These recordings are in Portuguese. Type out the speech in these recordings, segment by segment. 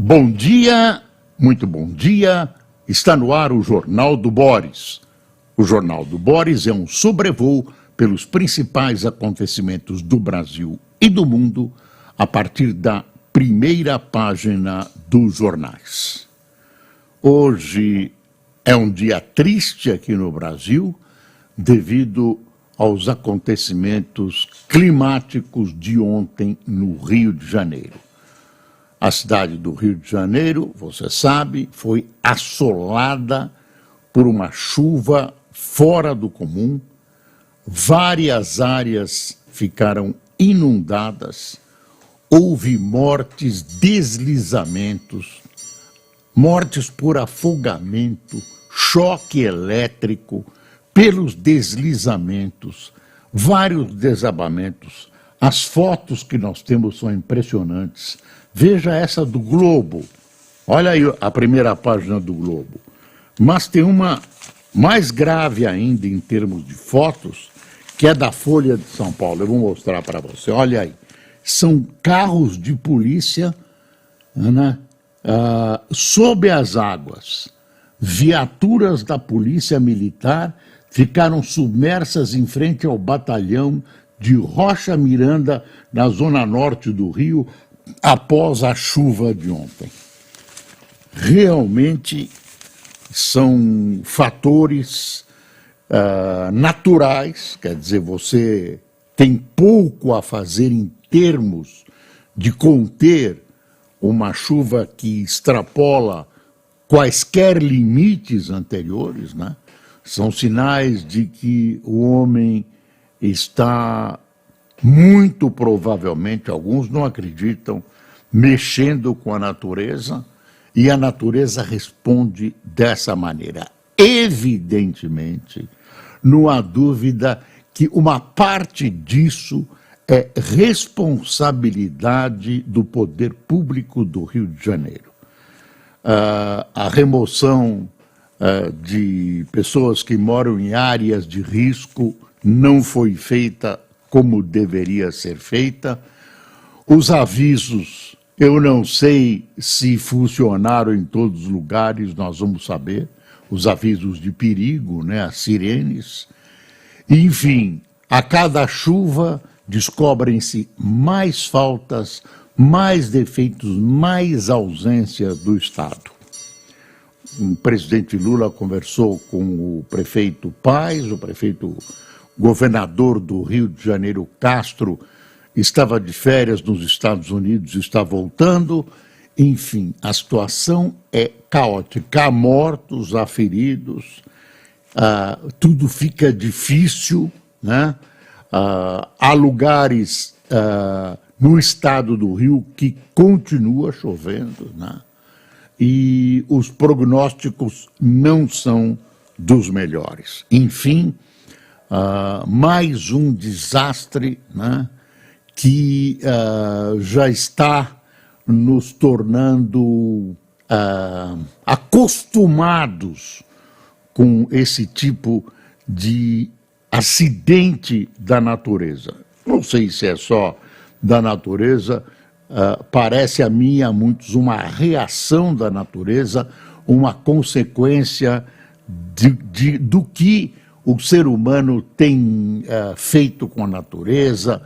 Bom dia, muito bom dia. Está no ar o Jornal do Boris. O Jornal do Boris é um sobrevoo pelos principais acontecimentos do Brasil e do mundo a partir da primeira página dos jornais. Hoje é um dia triste aqui no Brasil devido aos acontecimentos climáticos de ontem no Rio de Janeiro. A cidade do Rio de Janeiro, você sabe, foi assolada por uma chuva fora do comum. Várias áreas ficaram inundadas. Houve mortes, deslizamentos, mortes por afogamento, choque elétrico, pelos deslizamentos, vários desabamentos. As fotos que nós temos são impressionantes. Veja essa do Globo. Olha aí a primeira página do Globo. Mas tem uma mais grave ainda em termos de fotos, que é da Folha de São Paulo. Eu vou mostrar para você. Olha aí. São carros de polícia, né, sob as águas. Viaturas da Polícia Militar ficaram submersas em frente ao batalhão de Rocha Miranda, na zona norte do Rio, após a chuva de ontem. Realmente são fatores naturais, quer dizer, você tem pouco a fazer em termos de conter uma chuva que extrapola quaisquer limites anteriores, né? São sinais de que o homem está muito provavelmente, alguns não acreditam, mexendo com a natureza, e a natureza responde dessa maneira. Evidentemente, não há dúvida que uma parte disso é responsabilidade do poder público do Rio de Janeiro. A remoção de pessoas que moram em áreas de risco não foi feita como deveria ser feita. Os avisos, eu não sei se funcionaram em todos os lugares, nós vamos saber. Os avisos de perigo, né, as sirenes. Enfim, a cada chuva descobrem-se mais faltas, mais defeitos, mais ausência do Estado. O presidente Lula conversou com o prefeito Paes, o governador do Rio de Janeiro, Castro, estava de férias nos Estados Unidos, está voltando. Enfim, a situação é caótica. Há mortos, há feridos, tudo fica difícil, né? Há lugares no estado do Rio que continua chovendo, né? E os prognósticos não são dos melhores. Enfim, mais um desastre, né, que já está nos tornando acostumados com esse tipo de acidente da natureza. Não sei se é só da natureza, parece a mim, a muitos, uma reação da natureza, uma consequência do que o ser humano tem feito com a natureza,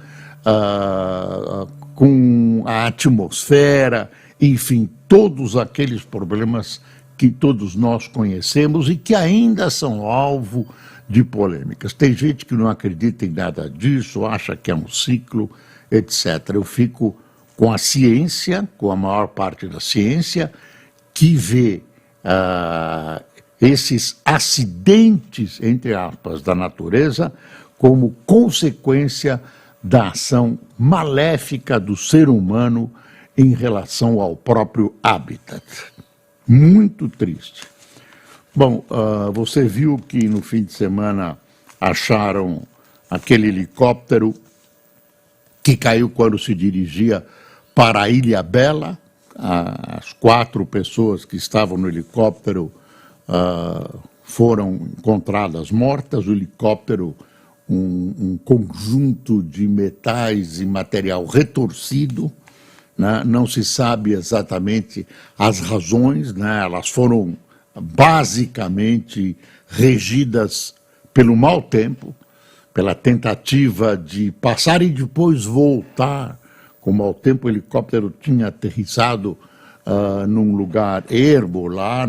com a atmosfera, enfim, todos aqueles problemas que todos nós conhecemos e que ainda são alvo de polêmicas. Tem gente que não acredita em nada disso, acha que é um ciclo, etc. Eu fico com a ciência, com a maior parte da ciência, que vê esses acidentes, entre aspas, da natureza como consequência da ação maléfica do ser humano em relação ao próprio habitat. Muito triste. Bom, você viu que no fim de semana acharam aquele helicóptero que caiu quando se dirigia para a Ilha Bela. As 4 pessoas que estavam no helicóptero foram encontradas mortas. O helicóptero, um conjunto de metais e material retorcido, né? Não se sabe exatamente as razões, né? Elas foram basicamente regidas pelo mau tempo, pela tentativa de passar e depois voltar. Com o mau tempo, o helicóptero tinha aterrissado num lugar ermo lá,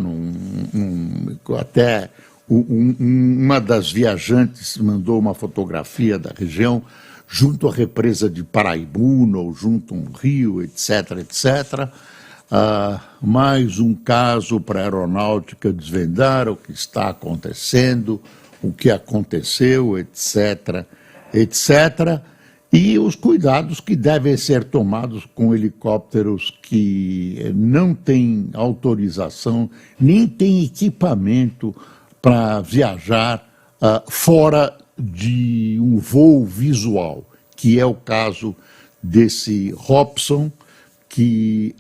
até uma das viajantes mandou uma fotografia da região junto à represa de Paraibuna, ou junto a um rio, etc., etc. Mais um caso para a aeronáutica desvendar o que está acontecendo, o que aconteceu, etc., etc., e os cuidados que devem ser tomados com helicópteros que não têm autorização, nem têm equipamento para viajar fora de um voo visual, que é o caso desse Robson, que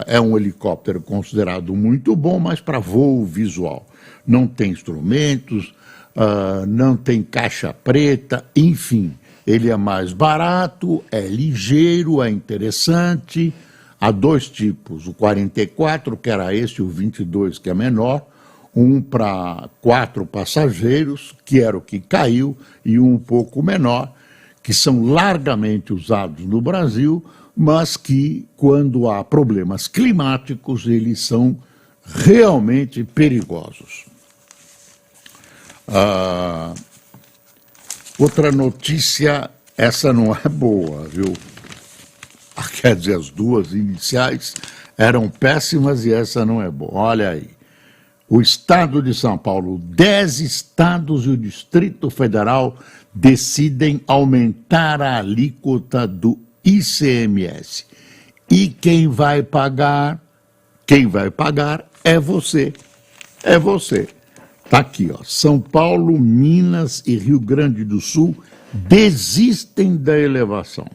é um helicóptero considerado muito bom, mas para voo visual. Não tem instrumentos, não tem caixa preta, enfim. Ele é mais barato, é ligeiro, é interessante. Há dois tipos, o 44, que era esse, o 22, que é menor, um para 4 passageiros, que era o que caiu, e um pouco menor, que são largamente usados no Brasil, mas que, quando há problemas climáticos, eles são realmente perigosos. Outra notícia, essa não é boa, viu? Quer dizer, as duas iniciais eram péssimas e essa não é boa. Olha aí, o Estado de São Paulo, 10 estados e o Distrito Federal decidem aumentar a alíquota do ICMS. E quem vai pagar? Quem vai pagar é você. É você. Está aqui, ó. São Paulo, Minas e Rio Grande do Sul desistem da elevação.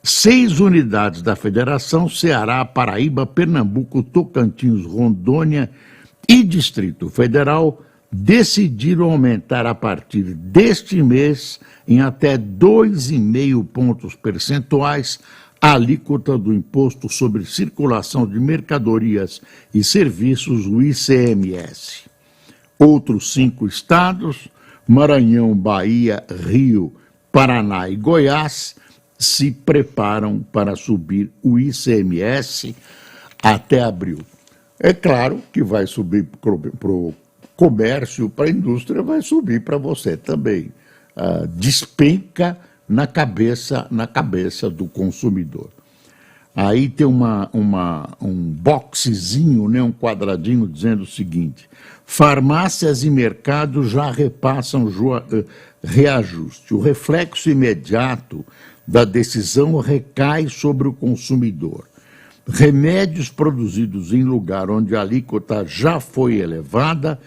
6 unidades da Federação, Ceará, Paraíba, Pernambuco, Tocantins, Rondônia e Distrito Federal decidiram aumentar a partir deste mês em até 2,5 pontos percentuais a alíquota do Imposto sobre Circulação de Mercadorias e Serviços, o ICMS. Outros 5 estados, Maranhão, Bahia, Rio, Paraná e Goiás, se preparam para subir o ICMS até abril. É claro que vai subir para o comércio, para a indústria, vai subir para você também. Despenca na cabeça do consumidor. Aí tem um boxezinho, né, um quadradinho dizendo o seguinte: farmácias e mercados já repassam reajuste. O reflexo imediato da decisão recai sobre o consumidor. Remédios produzidos em lugar onde a alíquota já foi elevada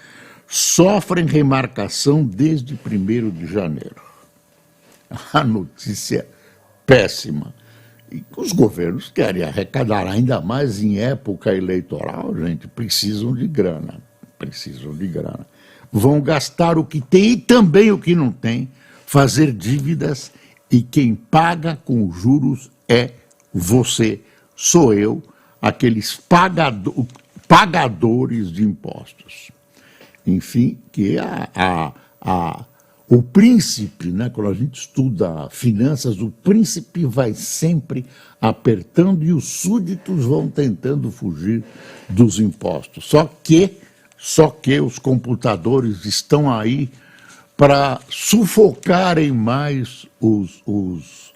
sofrem remarcação desde 1º de janeiro. A notícia péssima. E os governos querem arrecadar ainda mais em época eleitoral, gente, precisam de grana. Vão gastar o que tem e também o que não tem, fazer dívidas, e quem paga com juros é você, sou eu, aqueles pagadores de impostos. Enfim, que o príncipe, né, quando a gente estuda finanças, o príncipe vai sempre apertando e os súditos vão tentando fugir dos impostos. Só que os computadores estão aí para sufocarem mais os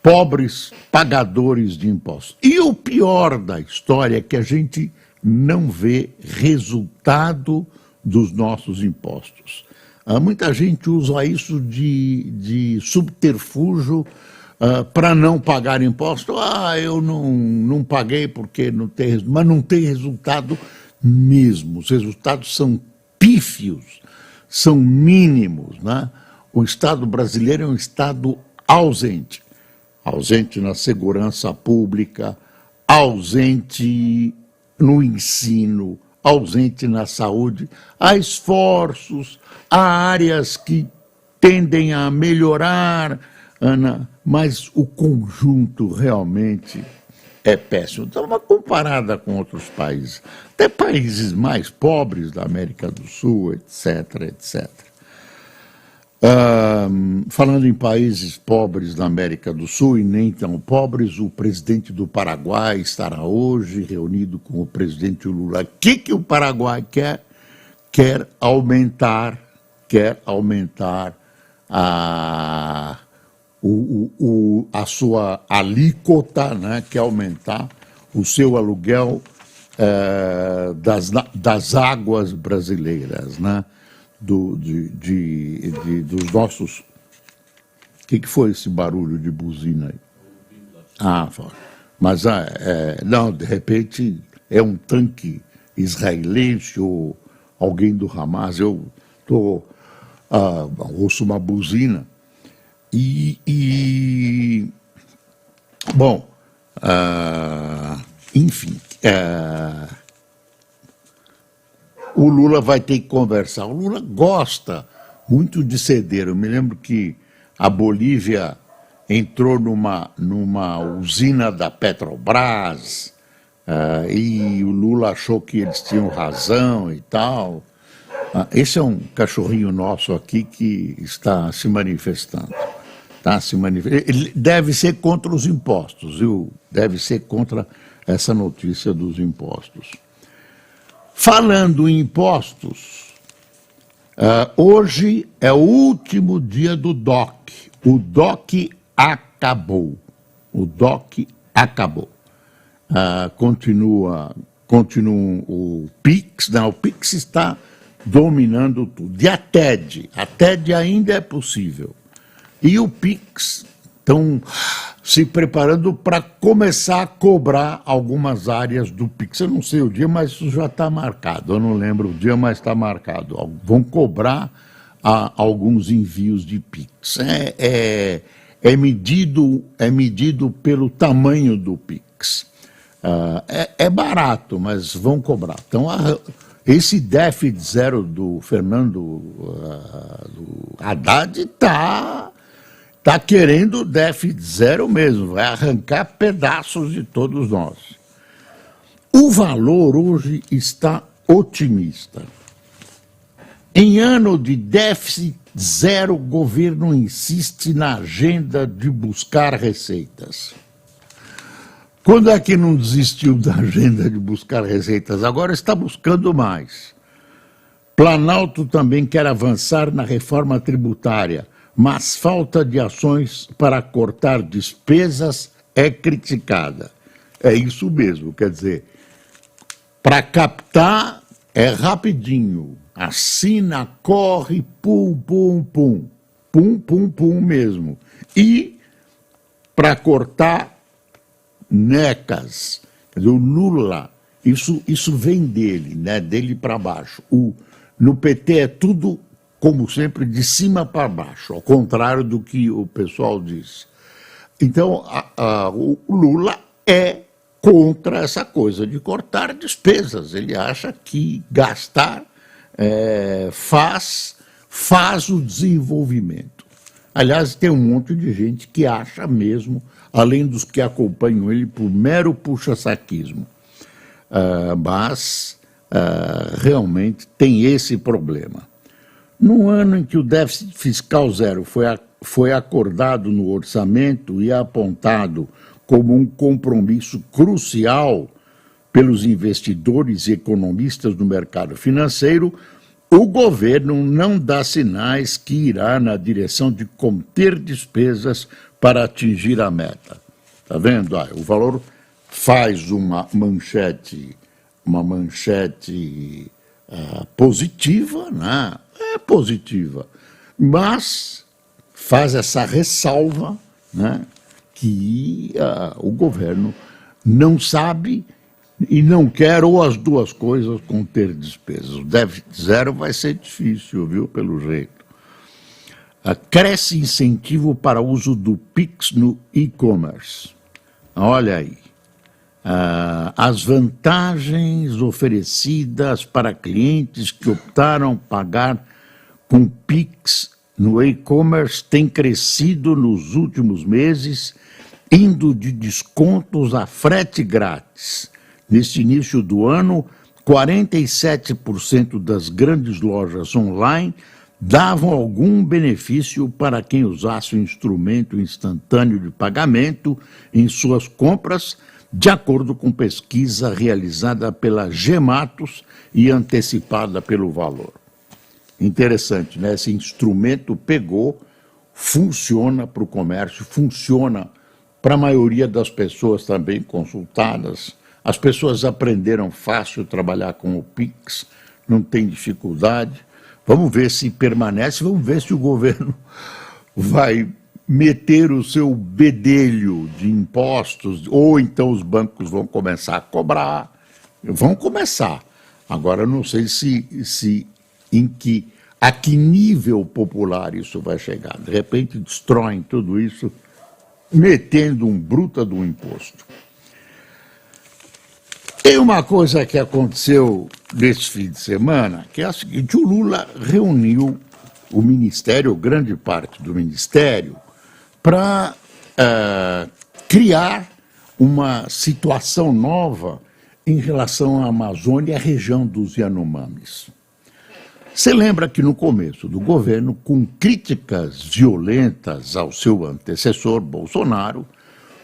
pobres pagadores de impostos. E o pior da história é que a gente não vê resultado dos nossos impostos. Muita gente usa isso de subterfúgio para não pagar imposto. Eu não paguei porque não tem, mas não tem resultado mesmo. Os resultados são pífios, são mínimos, né? O Estado brasileiro é um Estado ausente. Ausente na segurança pública, ausente no ensino, ausente na saúde. Há esforços, há áreas que tendem a melhorar, Ana, mas o conjunto realmente é péssimo. Então, uma comparada com outros países, até países mais pobres da América do Sul, etc, etc. Falando em países pobres da América do Sul e nem tão pobres, o presidente do Paraguai estará hoje reunido com o presidente Lula. O que o Paraguai quer? Quer aumentar a sua alíquota, né? Quer aumentar o seu aluguel das águas brasileiras, né? Dos nossos... O que foi esse barulho de buzina aí? Mas não, de repente é um tanque israelense ou alguém do Hamas. Eu ouço uma buzina bom, enfim, o Lula vai ter que conversar. O Lula gosta muito de ceder. Eu me lembro que a Bolívia entrou numa usina da Petrobras e o Lula achou que eles tinham razão e tal. Esse é um cachorrinho nosso aqui que está se manifestando. Ele deve ser contra os impostos, viu? Deve ser contra essa notícia dos impostos. Falando em impostos, hoje é o último dia do DOC. O DOC acabou. Continua o PIX, o PIX está dominando tudo. E a TED ainda é possível. E o PIX estão se preparando para começar a cobrar algumas áreas do PIX. Eu não sei o dia, mas isso já está marcado. Eu não lembro o dia, mas está marcado. Vão cobrar alguns envios de PIX. É medido pelo tamanho do PIX. É barato, mas vão cobrar. Então, esse déficit zero do Fernando do Haddad está querendo déficit zero mesmo, vai arrancar pedaços de todos nós. O valor hoje está otimista. Em ano de déficit zero, o governo insiste na agenda de buscar receitas. Quando é que não desistiu da agenda de buscar receitas? Agora está buscando mais. Planalto também quer avançar na reforma tributária, mas falta de ações para cortar despesas é criticada. É isso mesmo, quer dizer, para captar é rapidinho, assina, corre, pum, pum mesmo. E para cortar, necas. Quer dizer, o Lula, isso vem dele, né? Dele para baixo. No PT é tudo, como sempre, de cima para baixo, ao contrário do que o pessoal diz. Então, o Lula é contra essa coisa de cortar despesas. Ele acha que gastar faz o desenvolvimento. Aliás, tem um monte de gente que acha mesmo, além dos que acompanham ele por mero puxa-saquismo. Mas realmente tem esse problema. No ano em que o déficit fiscal zero foi acordado no orçamento e apontado como um compromisso crucial pelos investidores e economistas do mercado financeiro, o governo não dá sinais que irá na direção de conter despesas para atingir a meta. Está vendo? O valor faz uma manchete positiva, né? É positiva, mas faz essa ressalva, né, que o governo não sabe e não quer, ou as duas coisas, conter despesas. O déficit zero vai ser difícil, viu, pelo jeito. Cresce incentivo para o uso do PIX no e-commerce. Olha aí. As vantagens oferecidas para clientes que optaram pagar com PIX no e-commerce têm crescido nos últimos meses indo de descontos a frete grátis. Neste início do ano, 47% das grandes lojas online davam algum benefício para quem usasse o instrumento instantâneo de pagamento em suas compras, de acordo com pesquisa realizada pela Gematos e antecipada pelo Valor. Interessante, né? Esse instrumento pegou, funciona para o comércio, funciona para a maioria das pessoas também consultadas. As pessoas aprenderam fácil a trabalhar com o Pix, não tem dificuldade. Vamos ver se permanece, vamos ver se o governo vai meter o seu bedelho de impostos, ou então os bancos vão começar a cobrar. Vão começar. Agora, eu não sei a que nível popular isso vai chegar. De repente, destroem tudo isso, metendo um bruta do imposto. Tem uma coisa que aconteceu nesse fim de semana, que é a seguinte: o Lula reuniu o Ministério, grande parte do Ministério, para criar uma situação nova em relação à Amazônia e à região dos Yanomamis. Você lembra que no começo do governo, com críticas violentas ao seu antecessor, Bolsonaro,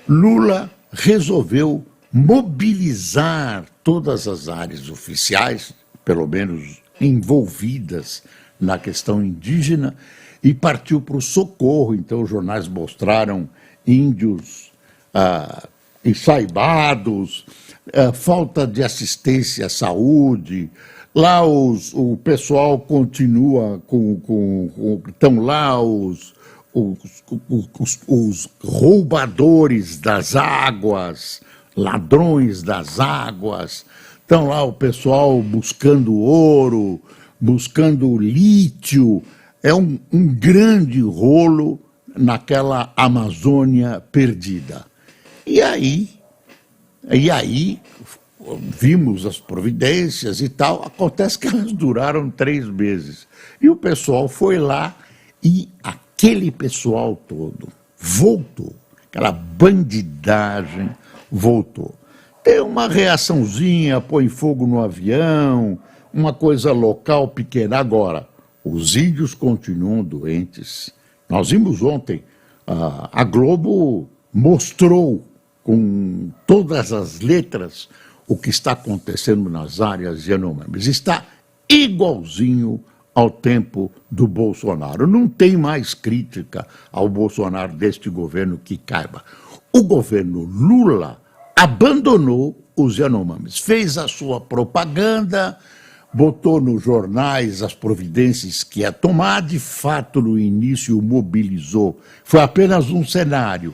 Lula resolveu mobilizar todas as áreas oficiais, pelo menos envolvidas na questão indígena, e partiu para o socorro. Então, os jornais mostraram índios ensaibados, falta de assistência à saúde. Lá o pessoal continua estão lá os roubadores das águas, ladrões das águas, estão lá o pessoal buscando ouro, buscando lítio. É um grande rolo naquela Amazônia perdida. E aí vimos as providências e tal, acontece que elas duraram 3 meses. E o pessoal foi lá e aquele pessoal todo voltou, aquela bandidagem voltou. Tem uma reaçãozinha, põe fogo no avião, uma coisa local pequena. Agora, os índios continuam doentes. Nós vimos ontem, a Globo mostrou com todas as letras o que está acontecendo nas áreas Yanomamis. Está igualzinho ao tempo do Bolsonaro. Não tem mais crítica ao Bolsonaro deste governo que caiba. O governo Lula abandonou os Yanomamis, fez a sua propaganda, botou nos jornais as providências que ia tomar, de fato no início mobilizou. Foi apenas um cenário.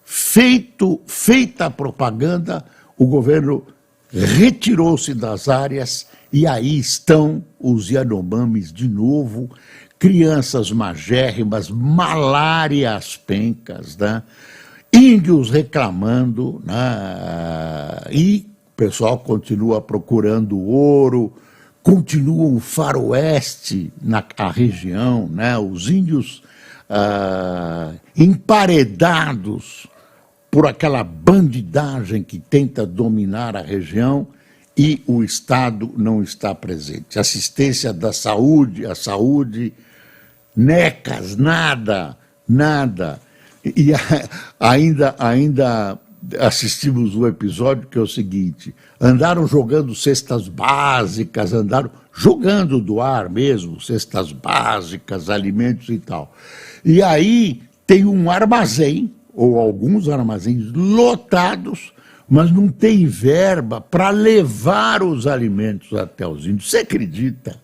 Feita a propaganda, o governo retirou-se das áreas e aí estão os Yanomamis de novo, crianças magérrimas, malária às pencas, né? Índios reclamando, né? E o pessoal continua procurando ouro, continua um faroeste na região, né? Os índios emparedados por aquela bandidagem que tenta dominar a região e o Estado não está presente. Assistência da saúde, a saúde, necas, nada. E ainda assistimos um episódio que é o seguinte: andaram jogando cestas básicas, andaram jogando do ar mesmo, cestas básicas, alimentos e tal. E aí tem um armazém, ou alguns armazéns lotados, mas não tem verba para levar os alimentos até os índios. Você acredita?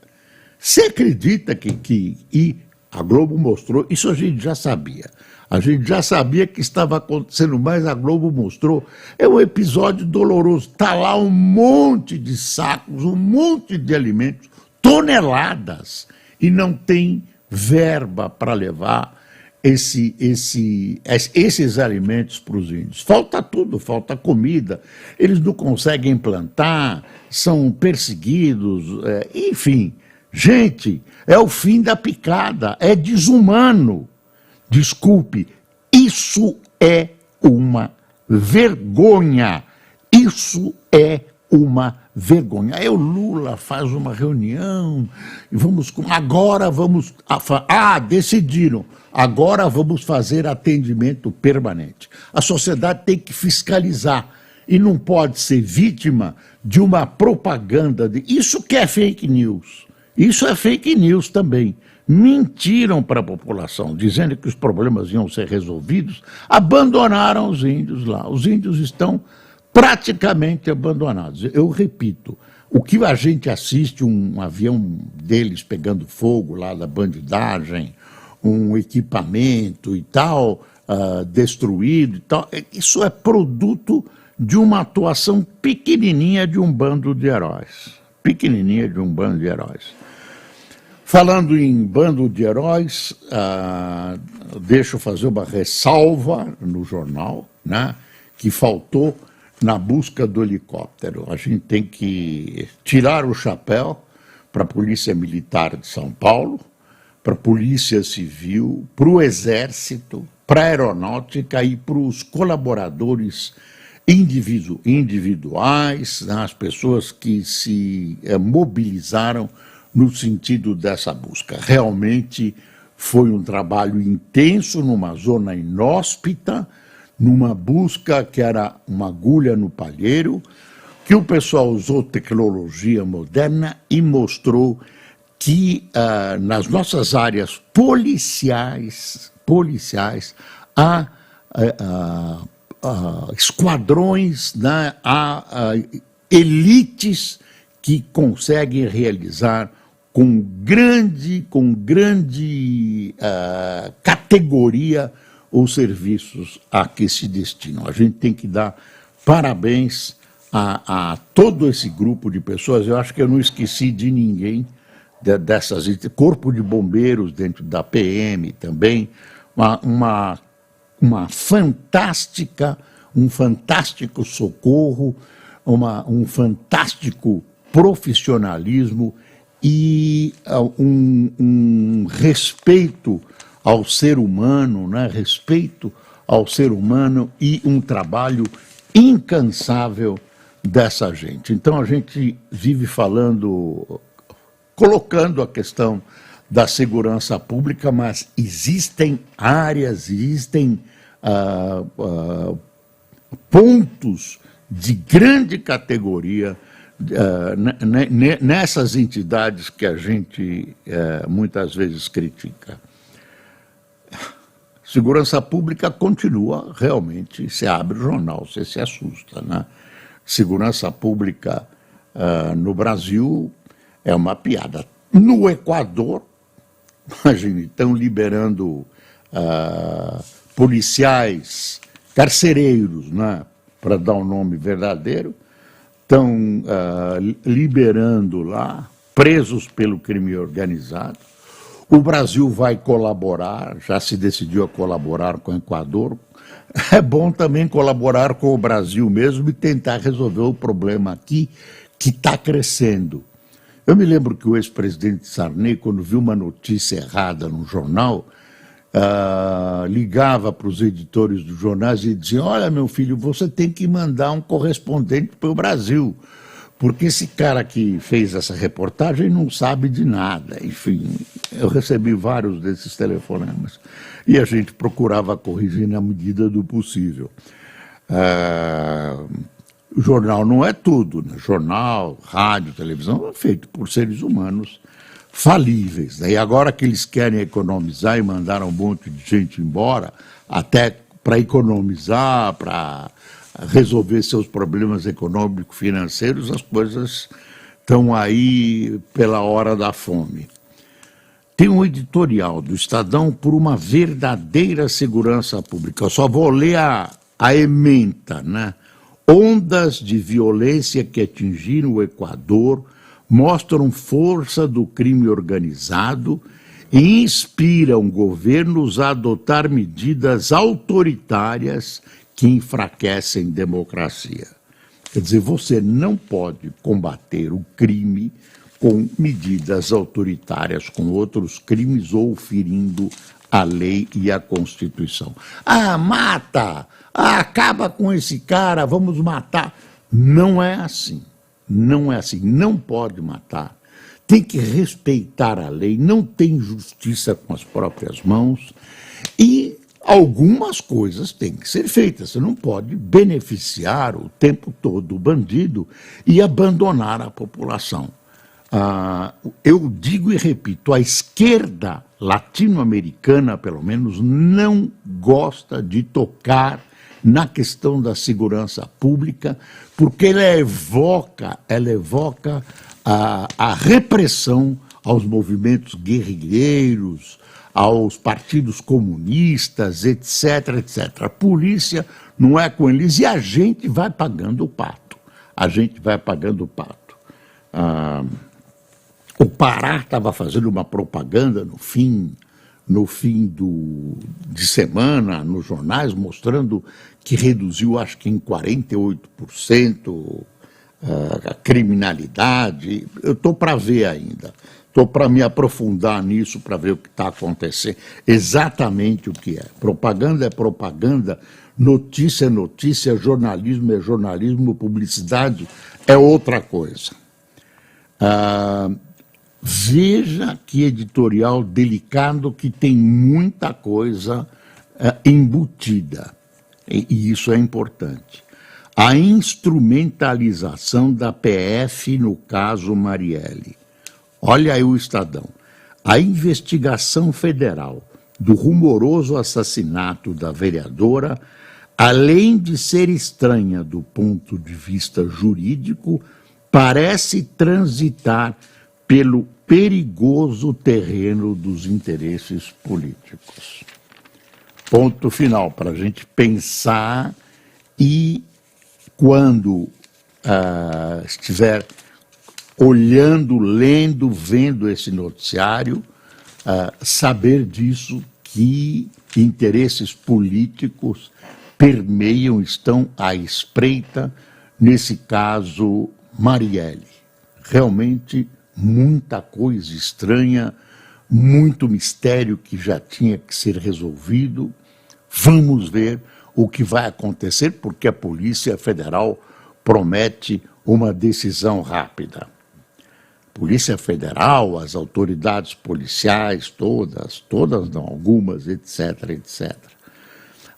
Você acredita que e a Globo mostrou, isso a gente já sabia. A gente já sabia que estava acontecendo, mas a Globo mostrou. É um episódio doloroso. Está lá um monte de sacos, um monte de alimentos, toneladas, e não tem verba para levar esses alimentos para os índios. Falta tudo, falta comida, eles não conseguem plantar, são perseguidos, enfim. Gente, é o fim da picada, é desumano. Desculpe, isso é uma vergonha. Isso é uma vergonha. Aí o Lula faz uma reunião e decidiram, agora vamos fazer atendimento permanente. A sociedade tem que fiscalizar e não pode ser vítima de uma propaganda. Isso que é fake news. Isso é fake news também. Mentiram para a população, dizendo que os problemas iam ser resolvidos, abandonaram os índios lá. Os índios estão praticamente abandonados. Eu repito, o que a gente assiste, um avião deles pegando fogo lá da bandidagem, um equipamento e tal, destruído e tal, isso é produto de uma atuação pequenininha de um bando de heróis. Pequenininha de um bando de heróis. Falando em bando de heróis, deixa eu fazer uma ressalva no jornal, né, que faltou na busca do helicóptero. A gente tem que tirar o chapéu para a Polícia Militar de São Paulo, para a Polícia Civil, para o Exército, para a Aeronáutica e para os colaboradores individuais, né, as pessoas que se mobilizaram no sentido dessa busca. Realmente foi um trabalho intenso numa zona inóspita, numa busca que era uma agulha no palheiro, que o pessoal usou tecnologia moderna e mostrou que nas nossas áreas policiais há esquadrões, né, há elites que conseguem realizar com grande categoria os serviços a que se destinam. A gente tem que dar parabéns a todo esse grupo de pessoas. Eu acho que eu não esqueci de ninguém dessas, corpo de bombeiros dentro da PM também, um fantástico socorro, um fantástico profissionalismo e um respeito ao ser humano, né? Respeito ao ser humano e um trabalho incansável dessa gente. Então a gente vive colocando a questão da segurança pública, mas existem áreas, pontos de grande categoria nessas entidades que a gente muitas vezes critica. Segurança pública continua realmente, você abre o jornal, você se assusta, né? Segurança pública no Brasil é uma piada. No Equador, imagine, estão liberando policiais carcereiros, né, para dar um nome verdadeiro, estão liberando lá presos pelo crime organizado. O Brasil vai colaborar, já se decidiu a colaborar com o Equador. É bom também colaborar com o Brasil mesmo e tentar resolver o problema aqui, que está crescendo. Eu me lembro que o ex-presidente Sarney, quando viu uma notícia errada no jornal, ligava para os editores dos jornais e dizia: olha, meu filho, você tem que mandar um correspondente para o Brasil, porque esse cara que fez essa reportagem não sabe de nada. Enfim, eu recebi vários desses telefonemas e a gente procurava corrigir na medida do possível. O jornal não é tudo, né? Jornal, rádio, televisão é feito por seres humanos falíveis, né? E agora que eles querem economizar e mandaram um monte de gente embora, até para economizar, para resolver seus problemas econômico-financeiros, as coisas estão aí pela hora da fome. Tem um editorial do Estadão por uma verdadeira segurança pública. Eu só vou ler a ementa, né? Ondas de violência que atingiram o Equador mostram força do crime organizado e inspiram governos a adotar medidas autoritárias que enfraquecem democracia. Quer dizer, você não pode combater o crime com medidas autoritárias, com outros crimes ou ferindo a lei e a Constituição. Ah, mata! Ah, acaba com esse cara, vamos matar. Não é assim. Não é assim. Não pode matar. Tem que respeitar a lei, não tem justiça com as próprias mãos e algumas coisas têm que ser feitas. Você não pode beneficiar o tempo todo o bandido e abandonar a população. Eu digo e repito, a esquerda latino-americana, pelo menos, não gosta de tocar na questão da segurança pública, porque ela evoca a repressão aos movimentos guerrilheiros, aos partidos comunistas, etc, etc. A polícia não é com eles e a gente vai pagando o pato. A gente vai pagando o pato. O Pará estava fazendo uma propaganda no fim de semana, nos jornais, mostrando que reduziu, acho que em 48%, a criminalidade. Eu estou para ver ainda, estou para me aprofundar nisso, para ver o que está acontecendo, exatamente o que é. Propaganda é propaganda, notícia é notícia, jornalismo é jornalismo, publicidade é outra coisa. Veja que editorial delicado, que tem muita coisa embutida, e isso é importante. A instrumentalização da PF no caso Marielle. Olha aí o Estadão. A investigação federal do rumoroso assassinato da vereadora, além de ser estranha do ponto de vista jurídico, parece transitar pelo perigoso terreno dos interesses políticos. Ponto final, para a gente pensar e, quando estiver olhando, lendo, vendo esse noticiário, saber disso, que interesses políticos permeiam, estão à espreita, nesse caso, Marielle. Realmente muita coisa estranha, muito mistério que já tinha que ser resolvido. Vamos ver o que vai acontecer, porque a Polícia Federal promete uma decisão rápida. Polícia Federal, as autoridades policiais, todas não, algumas, etc, etc.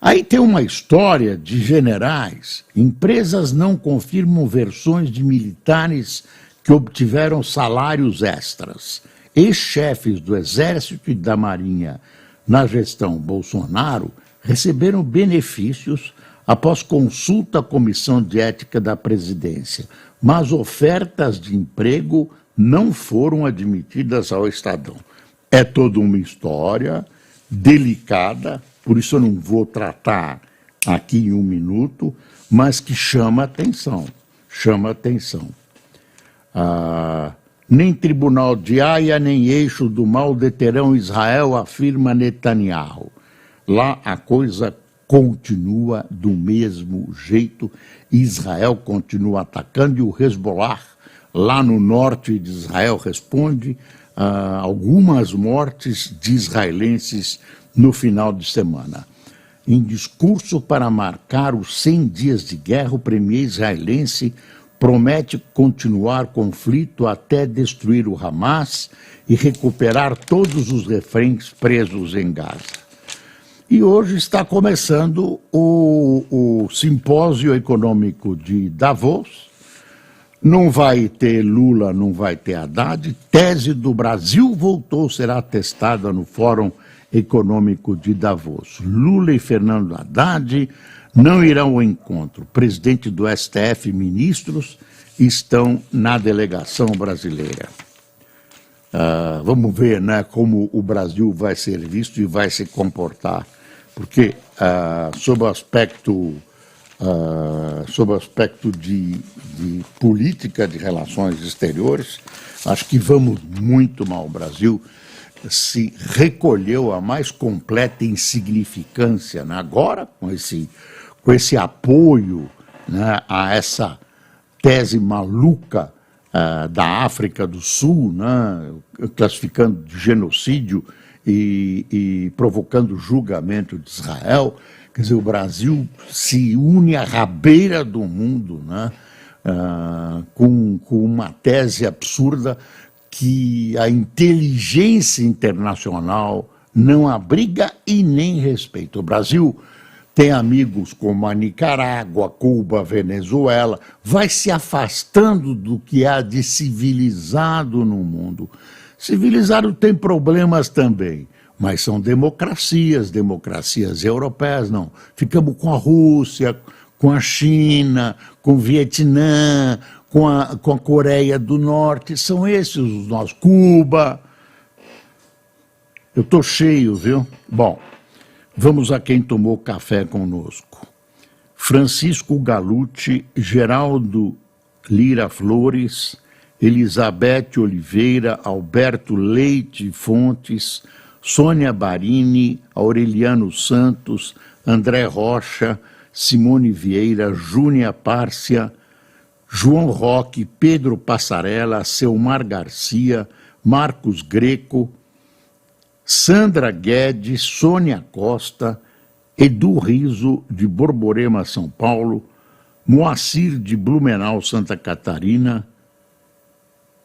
Aí tem uma história de generais. Empresas não confirmam versões de militares que obtiveram salários extras. Ex-chefes do Exército e da Marinha na gestão Bolsonaro receberam benefícios após consulta à Comissão de Ética da Presidência, mas ofertas de emprego não foram admitidas ao Estadão. É toda uma história delicada, por isso eu não vou tratar aqui em um minuto, mas que chama atenção, chama atenção. Nem tribunal de Haia, nem eixo do mal deterão Israel, afirma Netanyahu. Lá a coisa continua do mesmo jeito, Israel continua atacando e o Hezbollah, lá no norte de Israel, responde algumas mortes de israelenses no final de semana. Em discurso para marcar os 100 dias de guerra, o premier israelense promete continuar conflito até destruir o Hamas e recuperar todos os reféns presos em Gaza. E hoje está começando o simpósio econômico de Davos. Não vai ter Lula, não vai ter Haddad. Tese do Brasil voltou, será testada no Fórum Econômico de Davos. Lula e Fernando Haddad não irão ao encontro. O presidente do STF e ministros estão na delegação brasileira. Vamos ver, né, como o Brasil vai ser visto e vai se comportar, porque sob o aspecto de política de relações exteriores, acho que vamos muito mal. O Brasil se recolheu à mais completa insignificância, né? Agora, com esse apoio, né, a essa tese maluca da África do Sul, né, classificando de genocídio e provocando julgamento de Israel. Quer dizer, o Brasil se une à rabeira do mundo, né? Com uma tese absurda que a inteligência internacional não abriga e nem respeita. O Brasil tem amigos como a Nicarágua, Cuba, Venezuela, vai se afastando do que há de civilizado no mundo. Civilizado tem problemas também, mas são democracias europeias, não. Ficamos com a Rússia, com a China, com o Vietnã, com a Coreia do Norte, são esses os nossos, Cuba. Eu estou cheio, viu? Bom, vamos a quem tomou café conosco. Francisco Galucci, Geraldo Lira Flores, Elizabeth Oliveira, Alberto Leite Fontes, Sônia Barini, Aureliano Santos, André Rocha, Simone Vieira, Júnia Párcia, João Roque, Pedro Passarella, Selmar Garcia, Marcos Greco, Sandra Guedes, Sônia Costa, Edu Riso, de Borborema, São Paulo, Moacir, de Blumenau, Santa Catarina,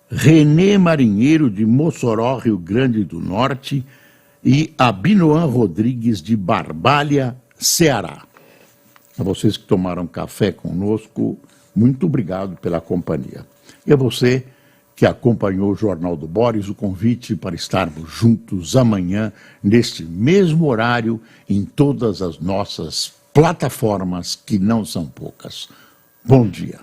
Renê Marinheiro, de Mossoró, Rio Grande do Norte, e Abinoam Rodrigues, de Barbalha, Ceará. A vocês que tomaram café conosco, muito obrigado pela companhia. E a você que acompanhou o Jornal do Boris, o convite para estarmos juntos amanhã, neste mesmo horário, em todas as nossas plataformas, que não são poucas. Bom dia.